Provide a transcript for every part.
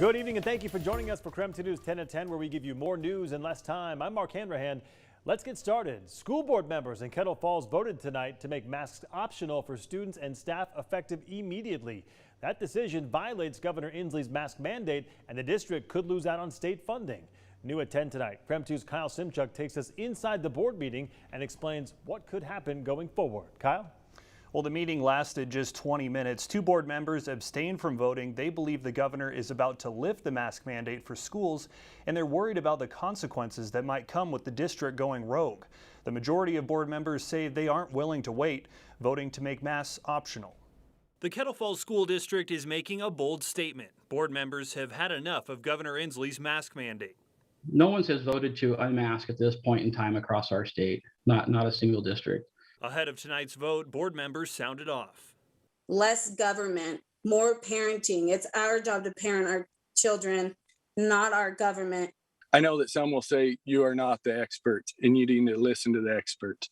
Good evening and thank you for joining us for KREM 2 News 10 at 10, where we give you more news in less time. I'm Mark Hanrahan. Let's get started. School board members in Kettle Falls voted tonight to make masks optional for students and staff effective immediately. That decision violates Governor Inslee's mask mandate, and the district could lose out on state funding. New at 10 tonight, KREM 2's Kyle Simchuk takes us inside the board meeting and explains what could happen going forward. Kyle? Well, the meeting lasted just 20 minutes. Two board members abstained from voting. They believe the governor is about to lift the mask mandate for schools, and they're worried about the consequences that might come with the district going rogue. The majority of board members say they aren't willing to wait, voting to make masks optional. The Kettle Falls School District is making a bold statement. Board members have had enough of Governor Inslee's mask mandate. No one has voted to unmask at this point in time across our state, not a single district. Ahead of tonight's vote, board members sounded off. Less government, more parenting. It's our job to parent our children, not our government. I know that some will say you are not the experts and you need to listen to the experts.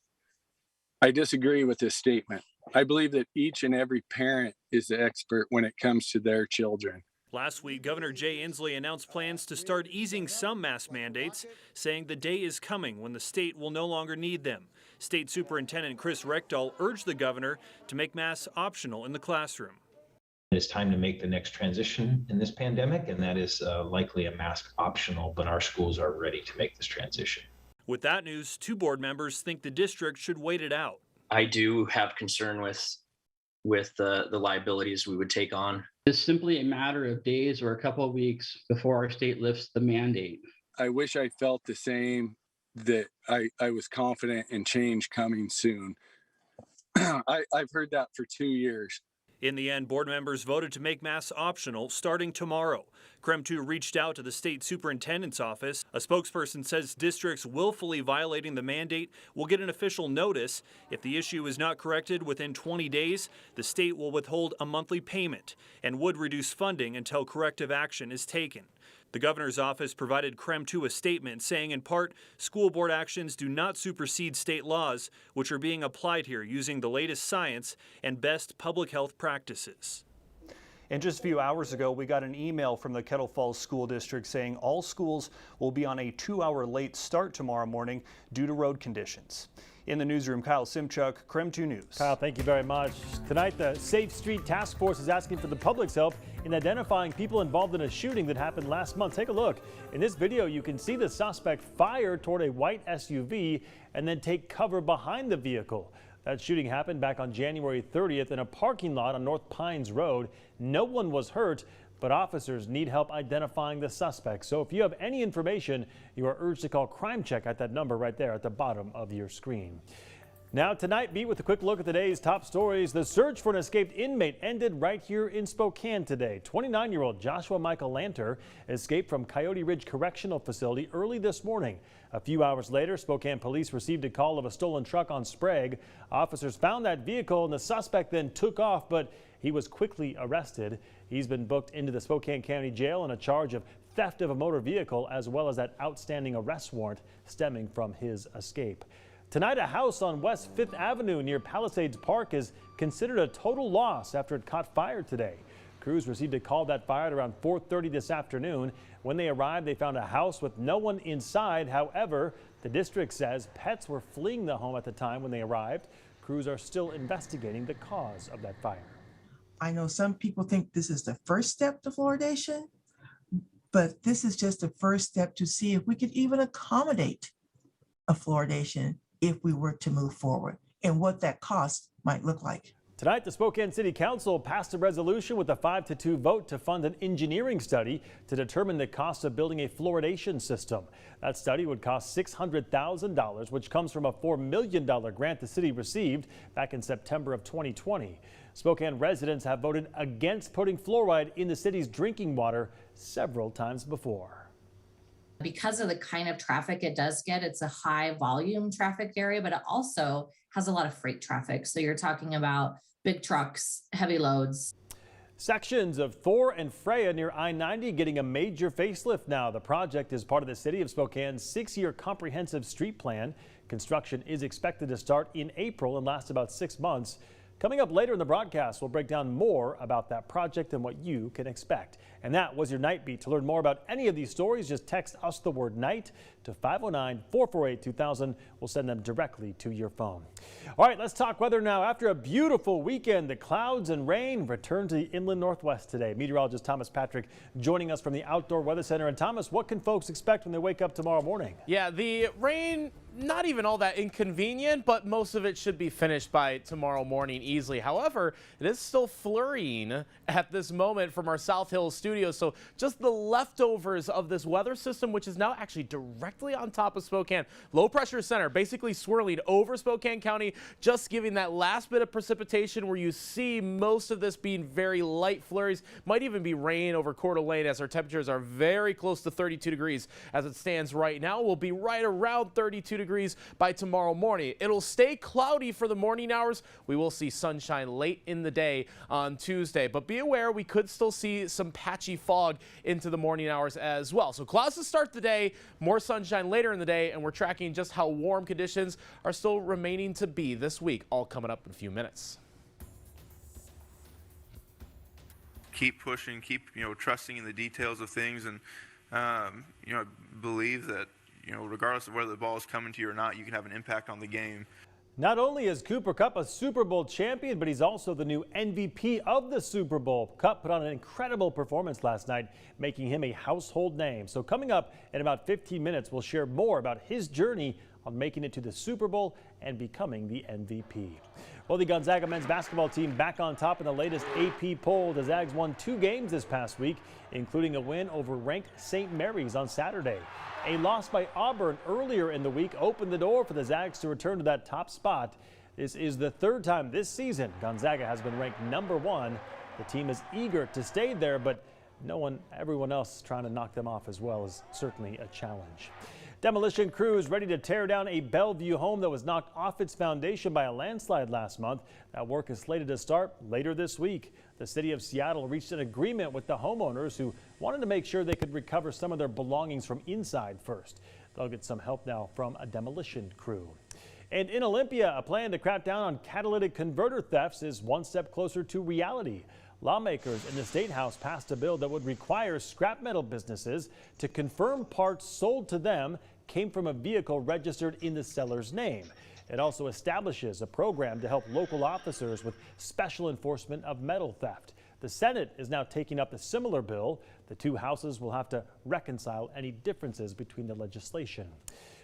I disagree with this statement. I believe that each and every parent is the expert when it comes to their children. Last week, Governor Jay Inslee announced plans to start easing some mask mandates, saying the day is coming when the state will no longer need them. State Superintendent Chris Reckdahl urged the governor to make masks optional in the classroom. It's time to make the next transition in this pandemic, and that is likely a mask optional, but our schools are ready to make this transition. With that news, two board members think the district should wait it out. I do have concern with the liabilities we would take on. It's simply a matter of days or a couple of weeks before our state lifts the mandate. I wish I felt the same, that I was confident in change coming soon. I've heard that for 2 years. In the end, board members voted to make masks optional starting tomorrow. KREM 2 reached out to the state superintendent's office. A spokesperson says districts willfully violating the mandate will get an official notice. If the issue is not corrected within 20 days, the state will withhold a monthly payment and would reduce funding until corrective action is taken. The governor's office provided KREM 2 a statement saying, in part, school board actions do not supersede state laws, which are being applied here using the latest science and best public health practices. And just a few hours ago, we got an email from the Kettle Falls School District saying all schools will be on a 2-hour late start tomorrow morning due to road conditions. In the newsroom, Kyle Simchuk, KREM 2 News. Kyle, thank you very much. Tonight, the Safe Street Task Force is asking for the public's help in identifying people involved in a shooting that happened last month. Take a look. In this video, you can see the suspect fire toward a white SUV and then take cover behind the vehicle. That shooting happened back on January 30th in a parking lot on North Pines Road. No one was hurt, but officers need help identifying the suspect. So if you have any information, you are urged to call Crime Check at that number right there at the bottom of your screen. Now tonight, beat with a quick look at today's top stories. The search for an escaped inmate ended right here in Spokane today. 29-year-old Joshua Michael Lanter escaped from Coyote Ridge Correctional Facility early this morning. A few hours later, Spokane police received a call of a stolen truck on Sprague. Officers found that vehicle and the suspect then took off, but he was quickly arrested. He's been booked into the Spokane County Jail on a charge of theft of a motor vehicle, as well as that outstanding arrest warrant stemming from his escape. Tonight, a house on West 5th Avenue near Palisades Park is considered a total loss after it caught fire today. Crews received a call that fire at around 4:30 this afternoon. When they arrived, they found a house with no one inside. However, the district says pets were fleeing the home at the time when they arrived. Crews are still investigating the cause of that fire. I know some people think this is the first step to fluoridation, but this is just the first step to see if we could even accommodate a fluoridation if we were to move forward and what that cost might look like. Tonight, the Spokane City Council passed a resolution with a 5-2 vote to fund an engineering study to determine the cost of building a fluoridation system. That study would cost $600,000, which comes from a $4 million grant the city received back in September of 2020. Spokane residents have voted against putting fluoride in the city's drinking water several times before. Because of the kind of traffic it does get, it's a high volume traffic area, but it also has a lot of freight traffic. So you're talking about big trucks, heavy loads. Sections of Thor and Freya near I-90 getting a major facelift now. The project is part of the City of Spokane's 6-year comprehensive street plan. Construction is expected to start in April and last about 6 months. Coming up later in the broadcast, we'll break down more about that project and what you can expect. And that was your Night Beat. To learn more about any of these stories, just text us the word night to 509-448-2000. We'll send them directly to your phone. All right, let's talk weather now. After a beautiful weekend, the clouds and rain return to the inland Northwest today. Meteorologist Thomas Patrick joining us from the Outdoor Weather Center. And Thomas, what can folks expect when they wake up tomorrow morning? Yeah, the rain, not even all that inconvenient, but most of it should be finished by tomorrow morning easily. However, it is still flurrying at this moment from our South Hills studio. So just the leftovers of this weather system, which is now actually directly on top of Spokane. Low pressure center basically swirling over Spokane County, just giving that last bit of precipitation where you see most of this being very light flurries. Might even be rain over Coeur d'Alene as our temperatures are very close to 32 degrees as it stands right now. We'll be right around 32 degrees by tomorrow morning. It'll stay cloudy for the morning hours. We will see sunshine late in the day on Tuesday, but be aware we could still see some patchy fog into the morning hours as well. So clouds to start the day, more sunshine later in the day, and we're tracking just how warm conditions are still remaining to be this week, all coming up in a few minutes. Keep pushing, keep trusting in the details of things, and believe that regardless of whether the ball is coming to you or not, you can have an impact on the game. Not only is Cooper Kupp a Super Bowl champion, but he's also the new MVP of the Super Bowl. Kupp put on an incredible performance last night, making him a household name. So coming up in about 15 minutes, we'll share more about his journey on making it to the Super Bowl and becoming the MVP. Well, the Gonzaga men's basketball team back on top in the latest AP poll. The Zags won 2 games this past week, including a win over ranked St. Mary's on Saturday. A loss by Auburn earlier in the week opened the door for the Zags to return to that top spot. This is the 3rd time this season Gonzaga has been ranked #1. The team is eager to stay there, but everyone else trying to knock them off as well is certainly a challenge. Demolition crews ready to tear down a Bellevue home that was knocked off its foundation by a landslide last month. That work is slated to start later this week. The city of Seattle reached an agreement with the homeowners who wanted to make sure they could recover some of their belongings from inside first. They'll get some help now from a demolition crew. And in Olympia, a plan to crack down on catalytic converter thefts is one step closer to reality. Lawmakers in the State House passed a bill that would require scrap metal businesses to confirm parts sold to them came from a vehicle registered in the seller's name. It also establishes a program to help local officers with special enforcement of metal theft. The Senate is now taking up a similar bill. The 2 houses will have to reconcile any differences between the legislation.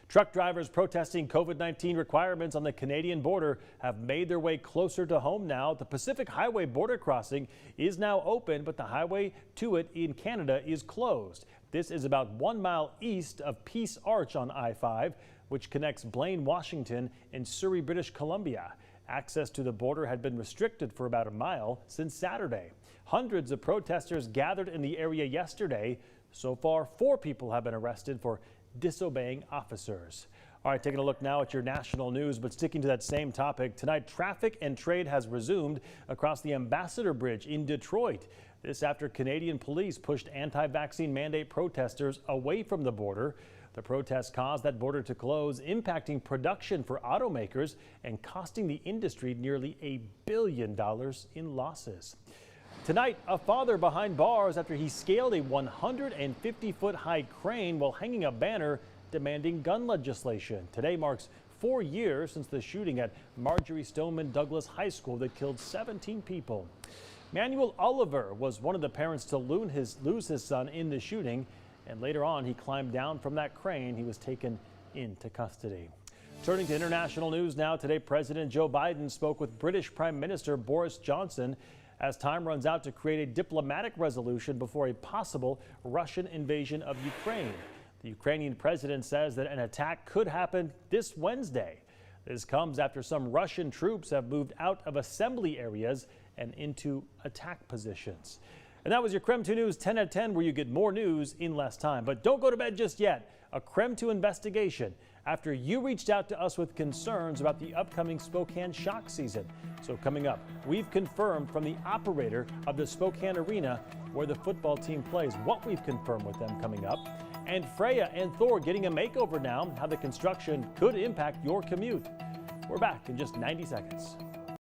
Truck drivers protesting COVID-19 requirements on the Canadian border have made their way closer to home now. The Pacific Highway border crossing is now open, but the highway to it in Canada is closed. This is about 1 mile east of Peace Arch on I-5, which connects Blaine, Washington and Surrey, British Columbia. Access to the border had been restricted for about a mile since Saturday. Hundreds of protesters gathered in the area yesterday. So far, 4 people have been arrested for disobeying officers. All right, taking a look now at your national news, but sticking to that same topic. Tonight, traffic and trade has resumed across the Ambassador Bridge in Detroit. This after Canadian police pushed anti-vaccine mandate protesters away from the border. The protests caused that border to close, impacting production for automakers and costing the industry nearly $1 billion in losses. Tonight, a father behind bars after he scaled a 150-foot high crane while hanging a banner demanding gun legislation. Today marks 4 years since the shooting at Marjorie Stoneman Douglas High School that killed 17 people. Manuel Oliver was one of the parents to lose his son in the shooting, and later on he climbed down from that crane. He was taken into custody. Turning to international news now, today President Joe Biden spoke with British Prime Minister Boris Johnson as time runs out to create a diplomatic resolution before a possible Russian invasion of Ukraine. The Ukrainian president says that an attack could happen this Wednesday. This comes after some Russian troops have moved out of assembly areas and into attack positions. And that was your KREM 2 News 10 at 10, where you get more news in less time. But don't go to bed just yet. A KREM 2 investigation after you reached out to us with concerns about the upcoming Spokane Shock season. So coming up, we've confirmed from the operator of the Spokane Arena where the football team plays, what we've confirmed with them coming up. And Freya and Thor getting a makeover now, how the construction could impact your commute. We're back in just 90 seconds.